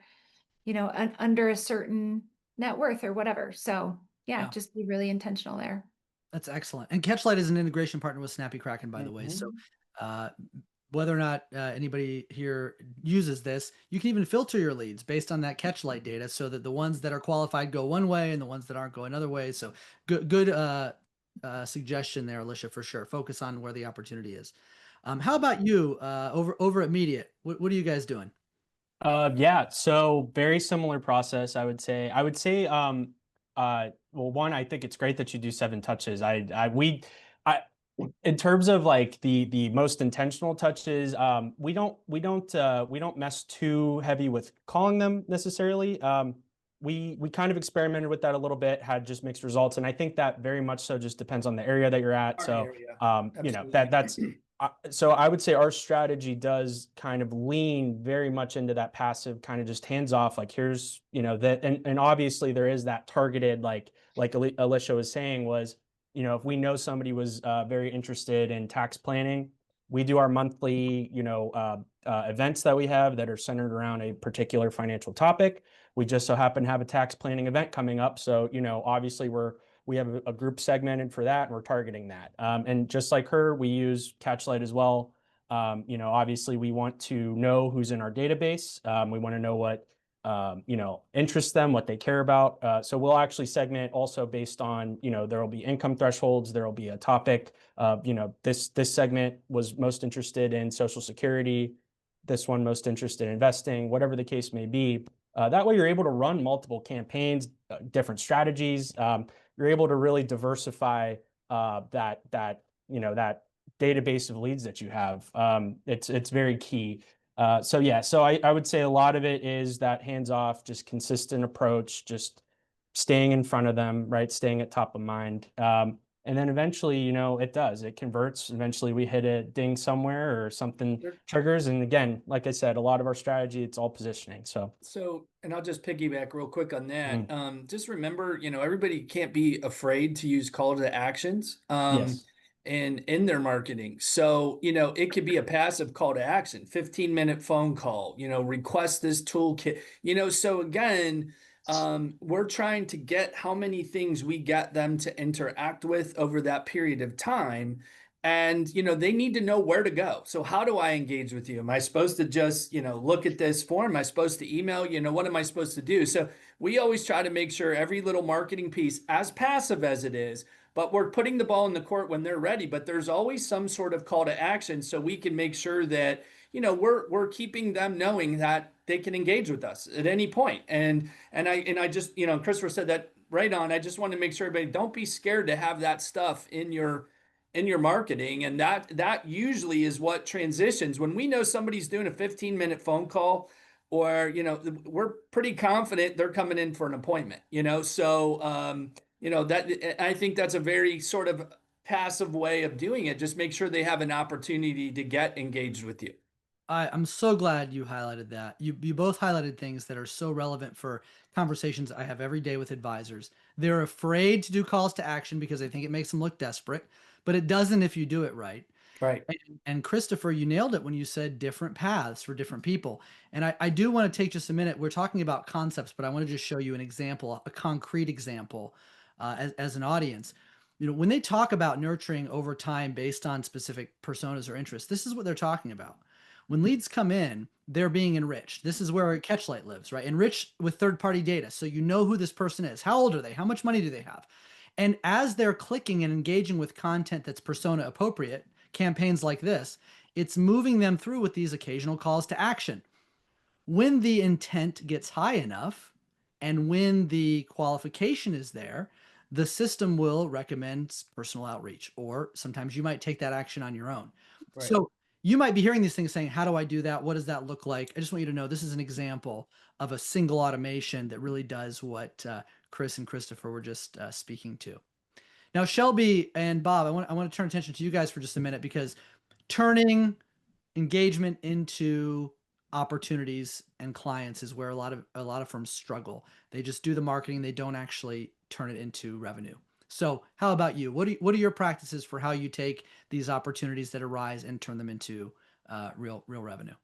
under a certain net worth or whatever. So yeah, just be really intentional there. That's excellent. And Catchlight is an integration partner with Snappy Kraken, by the way. So whether or not anybody here uses this, you can even filter your leads based on that Catchlight data, so that the ones that are qualified go one way and the ones that aren't go another way. So good suggestion there, Alicia, for sure. Focus on where the opportunity is. How about you over at Mediate? What are you guys doing? Yeah, so very similar process, I would say. Well, one, I think it's great that you do 7 touches. In terms of like the most intentional touches, we don't mess too heavy with calling them necessarily. We kind of experimented with that a little bit, had just mixed results, and I think that very much so just depends on the area that you're at. That's so I would say our strategy does kind of lean very much into that passive, kind of just hands off, like here's, that, and obviously there is that targeted, like Alicia was saying, was, if we know somebody was very interested in tax planning, we do our monthly, events that we have that are centered around a particular financial topic. We just so happen to have a tax planning event coming up. So, obviously we have a group segmented for that, and we're targeting that. And just like her, we use Catchlight as well. Obviously we want to know who's in our database. We want to know what, interests them, what they care about. So we'll actually segment also based on, there will be income thresholds. There will be a topic of, this segment was most interested in Social Security. This one most interested in investing, whatever the case may be. That way you're able to run multiple campaigns, different strategies. You're able to really diversify that database of leads that you have. It's very key. So yeah, so I would say a lot of it is that hands-off, just consistent approach, just staying in front of them, right? Staying at top of mind. And then eventually, it converts. Eventually we hit a ding somewhere or something triggers. And again, like I said, a lot of our strategy, it's all positioning. So, and I'll just piggyback real quick on that. Just remember, everybody can't be afraid to use call to actions. Yes. And in their marketing. So, it could be a passive call to action, 15-minute phone call, request this toolkit, so again, we're trying to get how many things we get them to interact with over that period of time. And, they need to know where to go. So how do I engage with you? Am I supposed to just, look at this form? Am I supposed to email? What am I supposed to do? So we always try to make sure every little marketing piece, as passive as it is, but we're putting the ball in the court when they're ready. But there's always some sort of call to action so we can make sure that, we're keeping them knowing that they can engage with us at any point. And I just, Christopher said that right on. I just want to make sure everybody don't be scared to have that stuff in your marketing. And that usually is what transitions when we know somebody's doing a 15-minute phone call, or we're pretty confident they're coming in for an appointment, so that I think that's a very sort of passive way of doing it. Just make sure they have an opportunity to get engaged with you. I'm so glad you highlighted that. You both highlighted things that are so relevant for conversations I have every day with advisors. They're afraid to do calls to action because they think it makes them look desperate, but it doesn't if you do it right. Right. And Christopher, you nailed it when you said different paths for different people. And I do want to take just a minute. We're talking about concepts, but I want to just show you an example, a concrete example, as an audience. When they talk about nurturing over time based on specific personas or interests, this is what they're talking about. When leads come in, they're being enriched. This is where Catchlight lives, right? Enriched with third-party data. So you know who this person is. How old are they? How much money do they have? And as they're clicking and engaging with content that's persona appropriate, campaigns like this, it's moving them through with these occasional calls to action. When the intent gets high enough and when the qualification is there, the system will recommend personal outreach, or sometimes you might take that action on your own. Right. So you might be hearing these things saying, how do I do that? What does that look like? I just want you to know this is an example of a single automation that really does what Chris and Christopher were just speaking to. Now, Shelby and Bob, I want to turn attention to you guys for just a minute, because turning engagement into opportunities and clients is where a lot of firms struggle. They just do the marketing, they don't actually turn it into revenue. So how about you? What are your practices for how you take these opportunities that arise and turn them into real revenue?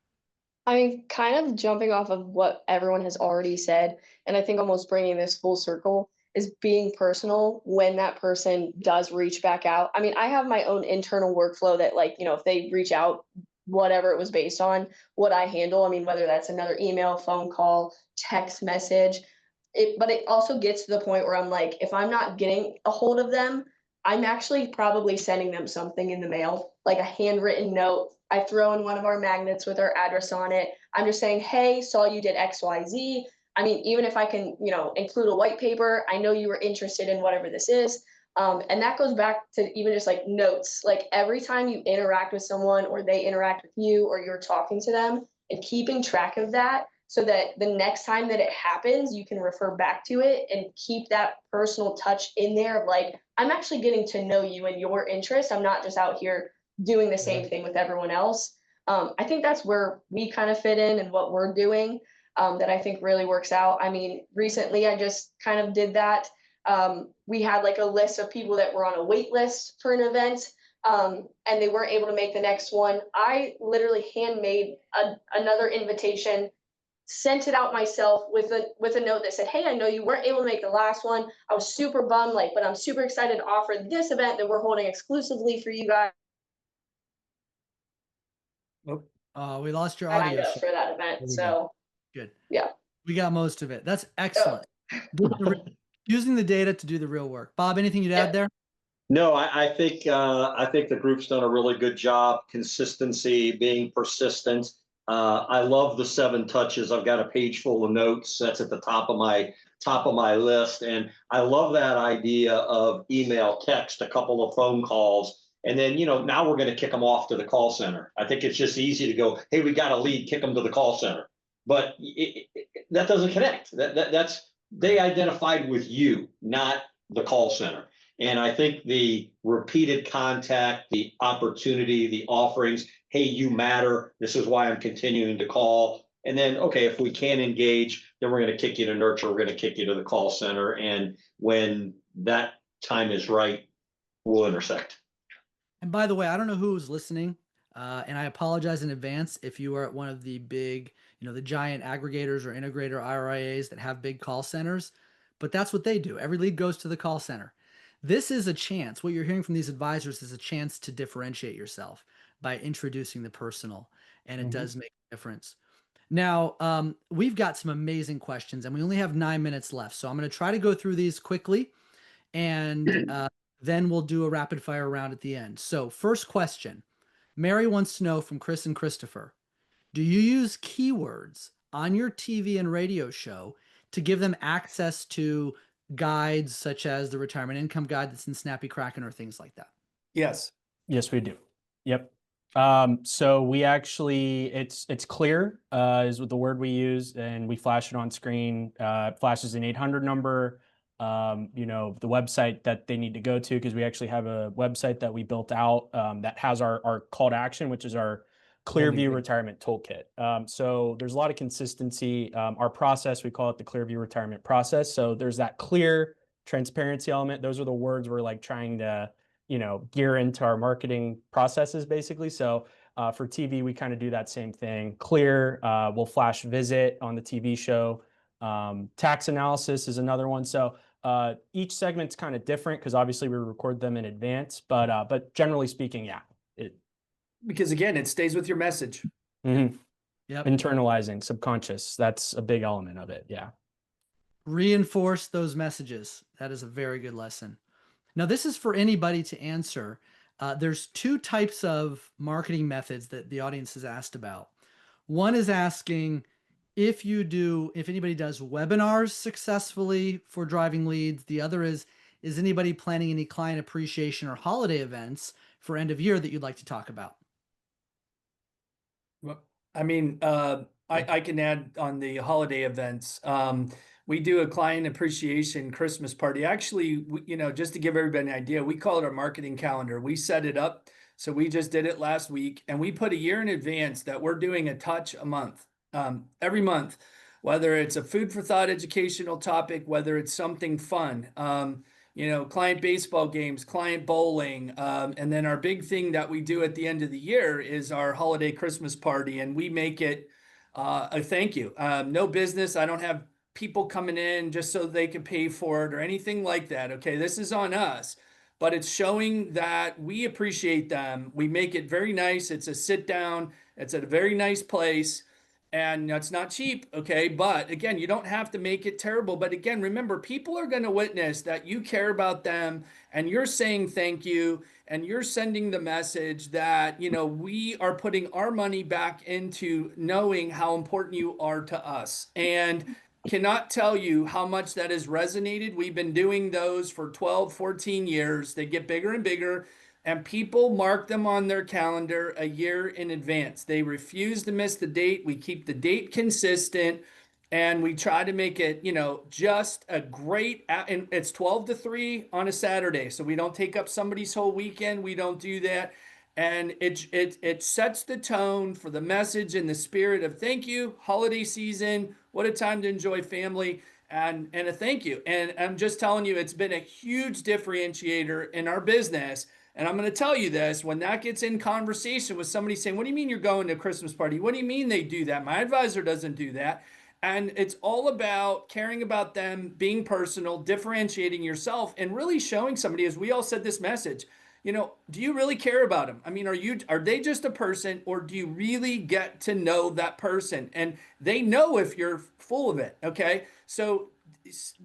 I mean, kind of jumping off of what everyone has already said, and I think almost bringing this full circle is being personal when that person does reach back out. I mean, I have my own internal workflow that, like, if they reach out, whatever it was based on, what I handle. I mean, whether that's another email, phone call, text message, but it also gets to the point where I'm like, if I'm not getting a hold of them, I'm actually probably sending them something in the mail, like a handwritten note. I throw in one of our magnets with our address on it. I'm just saying, hey, saw you did XYZ. I mean, even if I can, include a white paper, I know you were interested in whatever this is. And that goes back to even just like notes. Like every time you interact with someone or they interact with you or you're talking to them, and keeping track of that so that the next time that it happens, you can refer back to it and keep that personal touch in there of like, I'm actually getting to know you and your interests. I'm not just out here doing the same thing with everyone else. I think that's where we kind of fit in and what we're doing, that I think really works out. I mean, recently I just kind of did that. We had like a list of people that were on a wait list for an event, and they weren't able to make the next one. I literally handmade another invitation, sent it out myself with a note that said, hey, I know you weren't able to make the last one. I was super bummed, but I'm super excited to offer this event that we're holding exclusively for you guys. We lost your audio for that event. So good. Yeah. We got most of it. That's excellent. Using the data to do the real work. Bob, anything you'd add there? No, I think the group's done a really good job. Consistency, being persistent. I love the 7 touches. I've got a page full of notes. That's at the top of my list, and I love that idea of email, text, a couple of phone calls, And then, now we're going to kick them off to the call center. I think it's just easy to go, hey, we got a lead, kick them to the call center. But that doesn't connect. That's they identified with you, not the call center. And I think the repeated contact, the opportunity, the offerings, hey, you matter. This is why I'm continuing to call. And then, okay, if we can't engage, then we're going to kick you to nurture. We're going to kick you to the call center. And when that time is right, we'll intersect. And by the way, I don't know who's listening, and I apologize in advance if you are at one of the big, the giant aggregators or integrator RIAs that have big call centers, but that's what they do. Every lead goes to the call center. This is a chance. What you're hearing from these advisors is a chance to differentiate yourself by introducing the personal, and it does make a difference. Now, we've got some amazing questions, and we only have 9 minutes left, so I'm going to try to go through these quickly, and then we'll do a rapid fire round at the end. So first question, Mary wants to know from Chris and Christopher, do you use keywords on your TV and radio show to give them access to guides such as the retirement income guide that's in Snappy Kraken or things like that? Yes. Yes, we do. Yep. So we actually, it's clear is what the word we use, and we flash it on screen. It flashes an 800 number. The website that they need to go to, because we actually have a website that we built out that has our call to action, which is our Clearview Retirement Toolkit. So there's a lot of consistency. Our process, we call it the Clearview Retirement Process. So there's that clear transparency element. Those are the words we're like trying to, gear into our marketing processes, basically. So for TV, we kind of do that same thing. Clear, we'll flash visit on the TV show. Tax analysis is another one. So each segment's kind of different because obviously we record them in advance, but generally speaking, yeah. Because again, it stays with your message. Mm-hmm. Yep. Internalizing, subconscious. That's a big element of it. Yeah. Reinforce those messages. That is a very good lesson. Now, this is for anybody to answer. There's two types of marketing methods that the audience has asked about. One is asking if anybody does webinars successfully for driving leads. The other is anybody planning any client appreciation or holiday events for end of year that you'd like to talk about? Well, I mean, I can add on the holiday events. We do a client appreciation Christmas party. Actually, just to give everybody an idea, we call it our marketing calendar. We set it up. So we just did it last week, and we put a year in advance that we're doing a touch a month, every month, whether it's a food for thought educational topic, whether it's something fun, client baseball games, client bowling. And then our big thing that we do at the end of the year is our holiday Christmas party. And we make it a thank you. No business. I don't have people coming in just so they can pay for it or anything like that. Okay, this is on us. But it's showing that we appreciate them. We make it very nice. It's a sit down. It's at a very nice place. And it's not cheap, okay? But again, you don't have to make it terrible. But again, remember, people are going to witness that you care about them and you're saying thank you and you're sending the message that, we are putting our money back into knowing how important you are to us. And cannot tell you how much that has resonated. We've been doing those for 12, 14 years. They get bigger and bigger. And people mark them on their calendar a year in advance. They refuse to miss the date. We keep the date consistent, and we try to make it, just a great. And it's 12 to 3 on a Saturday, so we don't take up somebody's whole weekend. We don't do that, and it sets the tone for the message and the spirit of thank you, holiday season. What a time to enjoy family. And a thank you. And I'm just telling you, it's been a huge differentiator in our business. And I'm going to tell you this, when that gets in conversation with somebody saying, what do you mean you're going to a Christmas party? What do you mean they do that? My advisor doesn't do that. And it's all about caring about them, being personal, differentiating yourself, and really showing somebody, as we all said this message, do you really care about them? I mean, are they just a person, or do you really get to know that person? And they know if you're full of it, okay? So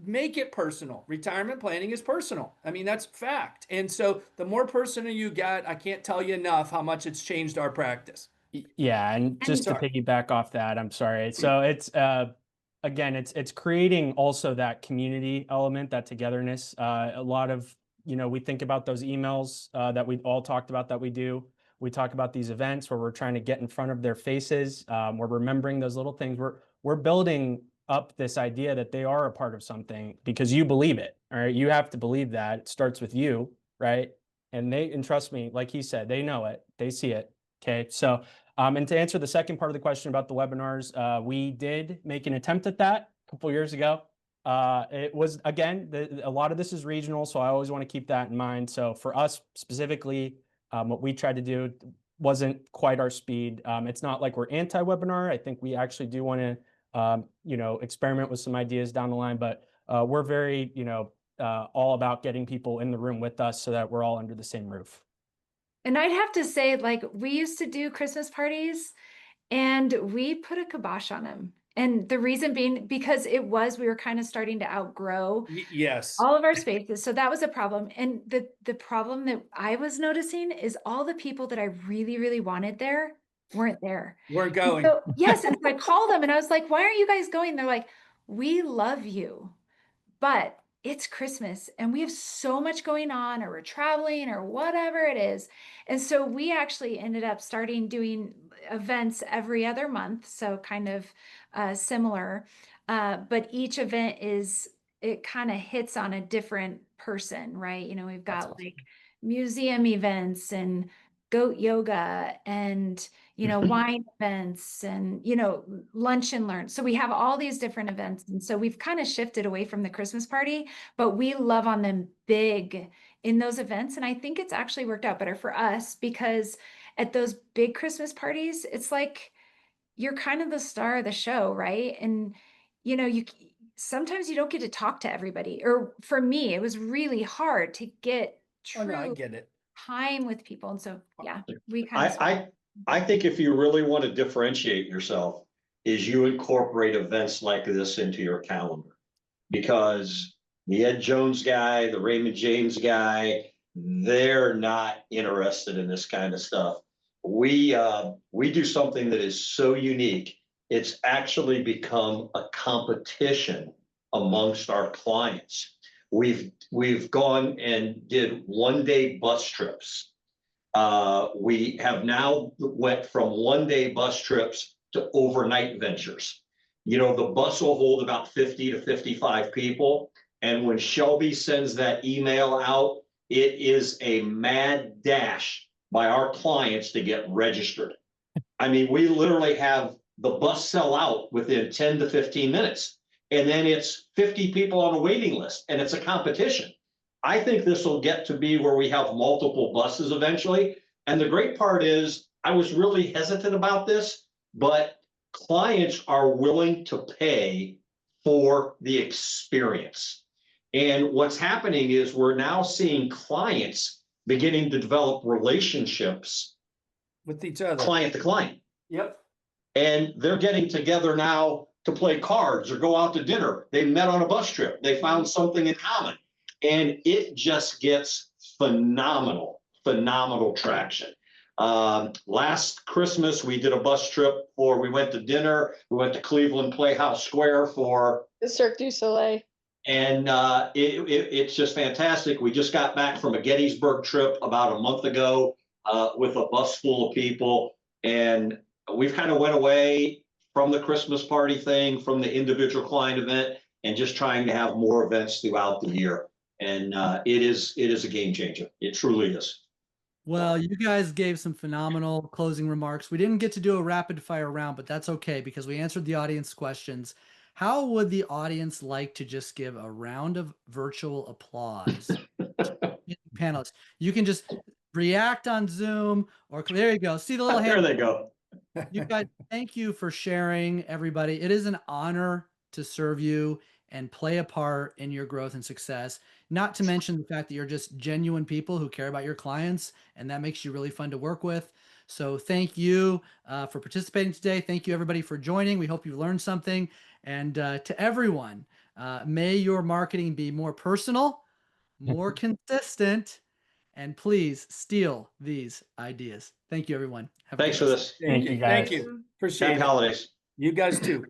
make it personal. Retirement planning is personal. I mean, that's fact. And so the more personal you get, I can't tell you enough how much it's changed our practice. Yeah. And just to piggyback off that, I'm sorry. So it's, again, it's creating also that community element, that togetherness. A lot of we think about those emails that we all talked about that we do. We talk about these events where we're trying to get in front of their faces. We're remembering those little things. We're building up this idea that they are a part of something because you believe it. All right. You have to believe that. It starts with you, right? And trust me, like he said, they know it, they see it. Okay. So, and to answer the second part of the question about the webinars, we did make an attempt at that a couple years ago. It was, again, a lot of this is regional, so I always want to keep that in mind. So for us specifically, what we tried to do wasn't quite our speed. It's not like we're anti-webinar. I think we actually do want to, experiment with some ideas down the line, but we're very, all about getting people in the room with us so that we're all under the same roof. And I'd have to say, like, we used to do Christmas parties and we put a kibosh on them. And the reason being because we were kind of starting to outgrow Yes. all of our spaces. So that was a problem. And the problem that I was noticing is all the people that I really, really wanted there weren't there. We're going. So, yes. And so I called them and I was like, why aren't you guys going? They're like, we love you, but it's Christmas and we have so much going on, or we're traveling or whatever it is. And so we actually ended up starting doing events every other month. So kind of similar, but each event it kind of hits on a different person, right? We've got like museum events and goat yoga and wine events and lunch and learn. So we have all these different events, and so we've kind of shifted away from the Christmas party, but we love on them big in those events. And I think it's actually worked out better for us because at those big Christmas parties, it's like you're kind of the star of the show, right? And you sometimes you don't get to talk to everybody, or for me it was really hard to get Oh, no, I true get it. time with people. And so yeah, we kind of I think if you really want to differentiate yourself, is you incorporate events like this into your calendar. Because the Ed Jones guy, the Raymond James guy, they're not interested in this kind of stuff. We do something that is so unique. It's actually become a competition amongst our clients. We've gone and did 1-day bus trips. We have now went from 1-day bus trips to overnight ventures. The bus will hold about 50 to 55 people. And when Shelby sends that email out, it is a mad dash by our clients to get registered. I mean, we literally have the bus sell out within 10 to 15 minutes. And then it's 50 people on a waiting list, and it's a competition. I think this will get to be where we have multiple buses eventually. And the great part is, I was really hesitant about this, but clients are willing to pay for the experience. And what's happening is we're now seeing clients beginning to develop relationships With each other. client to client. Yep. And they're getting together now to play cards or go out to dinner. They met on a bus trip. They found something in common. And it just gets phenomenal traction. Last Christmas, we did a bus trip we went to dinner. We went to Cleveland Playhouse Square for The Cirque du Soleil. And it's just fantastic. We just got back from a Gettysburg trip about a month ago with a bus full of people. And we've kind of went away from the Christmas party thing, from the individual client event, and just trying to have more events throughout the year. And it is a game changer. It truly is. Well, you guys gave some phenomenal closing remarks. We didn't get to do a rapid fire round, but that's okay because we answered the audience questions. How would the audience like to just give a round of virtual applause? Panelists, you can just react on Zoom, or there you go. See the little hand. There they go. You guys, thank you for sharing, everybody. It is an honor to serve you and play a part in your growth and success. Not to mention the fact that you're just genuine people who care about your clients, and that makes you really fun to work with. So thank you for participating today. Thank you, everybody, for joining. We hope you learned something. And to everyone, may your marketing be more personal, more consistent, and please steal these ideas. Thank you, everyone. Thanks for this. Thank you, guys. Thank you. Appreciate Happy it. holidays. You guys too.